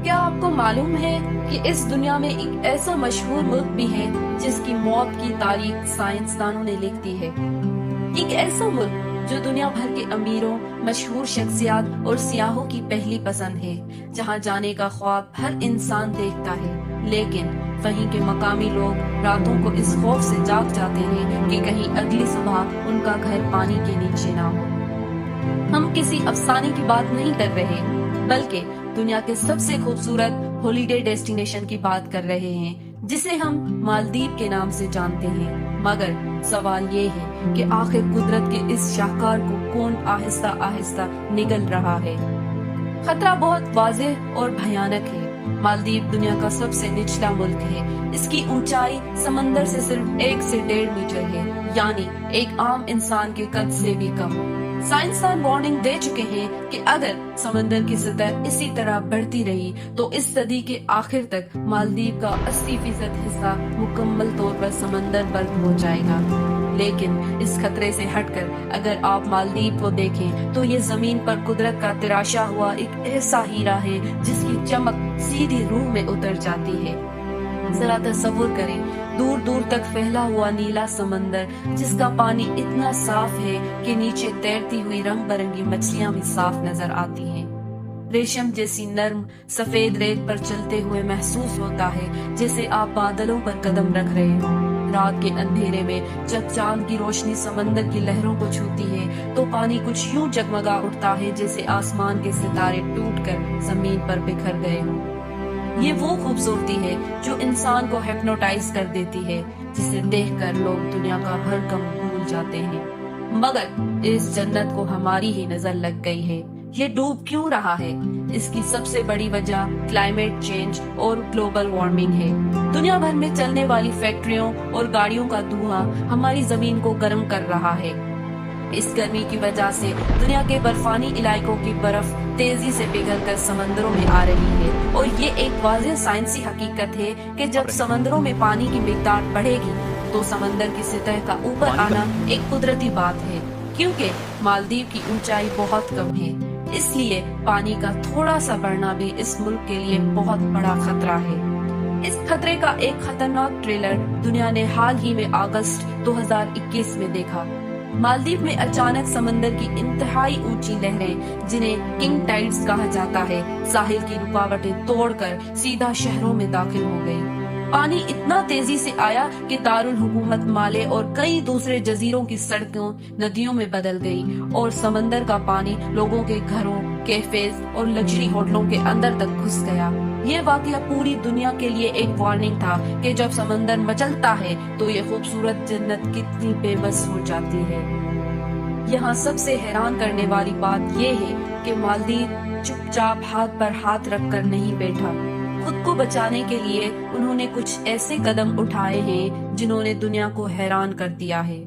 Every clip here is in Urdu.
کیا آپ کو معلوم ہے کہ اس دنیا میں ایک ایسا مشہور ملک بھی ہے جس کی موت کی تاریخ سائنسدانوں نے لکھ دی ہے؟ ایک ایسا ملک جو دنیا بھر کے امیروں، مشہور شخصیات اور سیاحوں کی پہلی پسند ہے، جہاں جانے کا خواب ہر انسان دیکھتا ہے، لیکن وہیں کے مقامی لوگ راتوں کو اس خوف سے جاگ جاتے ہیں کہ کہیں اگلی صبح ان کا گھر پانی کے نیچے نہ ہو۔ ہم کسی افسانے کی بات نہیں کر رہے، بلکہ دنیا کے سب سے خوبصورت ہالیڈے ڈیسٹینیشن کی بات کر رہے ہیں، جسے ہم مالدیپ کے نام سے جانتے ہیں۔ مگر سوال یہ ہے کہ آخر قدرت کے اس شاہکار کو کون آہستہ آہستہ نگل رہا ہے؟ خطرہ بہت واضح اور بھیانک ہے۔ مالدیپ دنیا کا سب سے نچلا ملک ہے۔ اس کی اونچائی سمندر سے صرف 1 سے 1.5 میٹر ہے، یعنی ایک عام انسان کے قد سے بھی کم۔ سائنسدان وارننگ دے چکے ہیں کہ اگر سمندر کی سطح اسی طرح بڑھتی رہی تو اس صدی کے آخر تک مالدیپ کا 80% حصہ مکمل طور پر سمندر بند ہو جائے گا۔ لیکن اس خطرے سے ہٹ کر اگر آپ مالدیپ کو دیکھیں تو یہ زمین پر قدرت کا تراشا ہوا ایک ایسا ہیرا ہے جس کی چمک سیدھی روح میں اتر جاتی ہے۔ ذرا تصور کریں، دور دور تک پھیلا ہوا نیلا سمندر جس کا پانی اتنا صاف ہے کہ نیچے تیرتی ہوئی رنگ برنگی مچھلیاں بھی صاف نظر آتی ہیں۔ ریشم جیسی نرم سفید ریت پر چلتے ہوئے محسوس ہوتا ہے جیسے آپ بادلوں پر قدم رکھ رہے ہوں۔ رات کے اندھیرے میں جب چاند کی روشنی سمندر کی لہروں کو چھوتی ہے تو پانی کچھ یوں جگمگا اٹھتا ہے جیسے آسمان کے ستارے ٹوٹ کر زمین پر بکھر گئے ہوں۔ یہ وہ خوبصورتی ہے جو انسان کو ہپنوٹائز کر دیتی ہے، جسے دیکھ کر لوگ دنیا کا ہر غم بھول جاتے ہیں۔ مگر اس جنت کو ہماری ہی نظر لگ گئی ہے۔ یہ ڈوب کیوں رہا ہے؟ اس کی سب سے بڑی وجہ کلائمیٹ چینج اور گلوبل وارمنگ ہے۔ دنیا بھر میں چلنے والی فیکٹریوں اور گاڑیوں کا دھواں ہماری زمین کو گرم کر رہا ہے۔ اس گرمی کی وجہ سے دنیا کے برفانی علاقوں کی برف تیزی سے پگھل کر سمندروں میں آ رہی ہے، اور یہ ایک واضح سائنسی حقیقت ہے کہ جب سمندروں میں پانی کی مقدار بڑھے گی تو سمندر کی سطح کا اوپر آنا ایک قدرتی بات ہے، کیونکہ مالدیپ کی اونچائی بہت کم ہے۔ اس لیے پانی کا تھوڑا سا بڑھنا بھی اس ملک کے لیے بہت بڑا خطرہ ہے۔ اس خطرے کا ایک خطرناک ٹریلر دنیا نے حال ہی میں اگست 2021 میں دیکھا۔ مالدیپ میں اچانک سمندر کی انتہائی اونچی لہریں، جنہیں کنگ ٹائیڈز کہا جاتا ہے، ساحل کی رکاوٹیں توڑ کر سیدھا شہروں میں داخل ہو گئی۔ پانی اتنا تیزی سے آیا کہ دارالحکومت مالے اور کئی دوسرے جزیروں کی سڑکوں ندیوں میں بدل گئی، اور سمندر کا پانی لوگوں کے گھروں، کیفیز اور لگژری ہوٹلوں کے اندر تک گھس گیا۔ یہ واقعہ پوری دنیا کے لیے ایک وارننگ تھا کہ جب سمندر مچلتا ہے تو یہ خوبصورت جنت کتنی بے بس ہو جاتی ہے۔ یہاں سب سے حیران کرنے والی بات یہ ہے کہ مالدیپ چپ چاپ ہاتھ پر ہاتھ رکھ کر نہیں بیٹھا۔ خود کو بچانے کے لیے انہوں نے کچھ ایسے قدم اٹھائے ہیں جنہوں نے دنیا کو حیران کر دیا ہے۔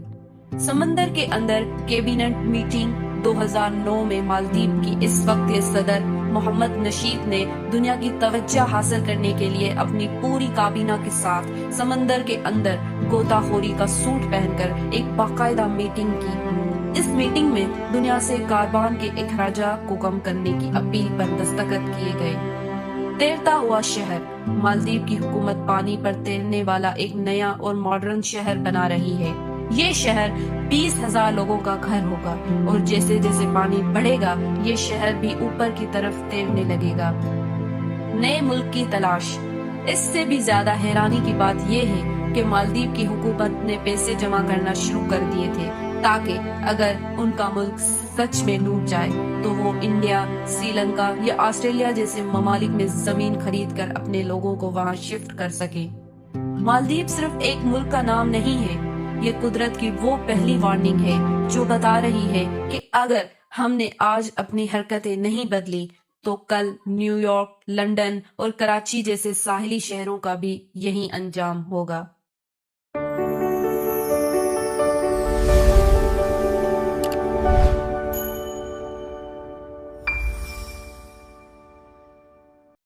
سمندر کے اندر کیبینٹ میٹنگ 2009 میں مالدیپ کی اس وقت کے صدر محمد نشید نے دنیا کی توجہ حاصل کرنے کے لیے اپنی پوری کابینہ کے ساتھ سمندر کے اندر غوطہ خوری کا سوٹ پہن کر ایک باقاعدہ میٹنگ کی۔ اس میٹنگ میں دنیا سے کاربن کے اخراجات کو کم کرنے کی اپیل پر دستخط کیے گئے۔ تیرتا ہوا شہر مالدیپ کی حکومت پانی پر تیرنے والا ایک نیا اور ماڈرن شہر بنا رہی ہے۔ یہ شہر 20,000 لوگوں کا گھر ہوگا، اور جیسے جیسے پانی بڑھے گا یہ شہر بھی اوپر کی طرف تیرنے لگے گا۔ نئے ملک کی تلاش۔ اس سے بھی زیادہ حیرانی کی بات یہ ہے کہ مالدیپ کی حکومت نے پیسے جمع کرنا شروع کر دیے تھے تاکہ اگر ان کا ملک سچ میں ڈوب جائے تو وہ انڈیا، سری لنکا یا آسٹریلیا جیسے ممالک میں زمین خرید کر اپنے لوگوں کو وہاں شفٹ کر سکیں۔ مالدیپ صرف ایک ملک کا نام نہیں ہے، یہ قدرت کی وہ پہلی وارننگ ہے جو بتا رہی ہے کہ اگر ہم نے آج اپنی حرکتیں نہیں بدلی تو کل نیو یارک، لندن اور کراچی جیسے ساحلی شہروں کا بھی یہی انجام ہوگا۔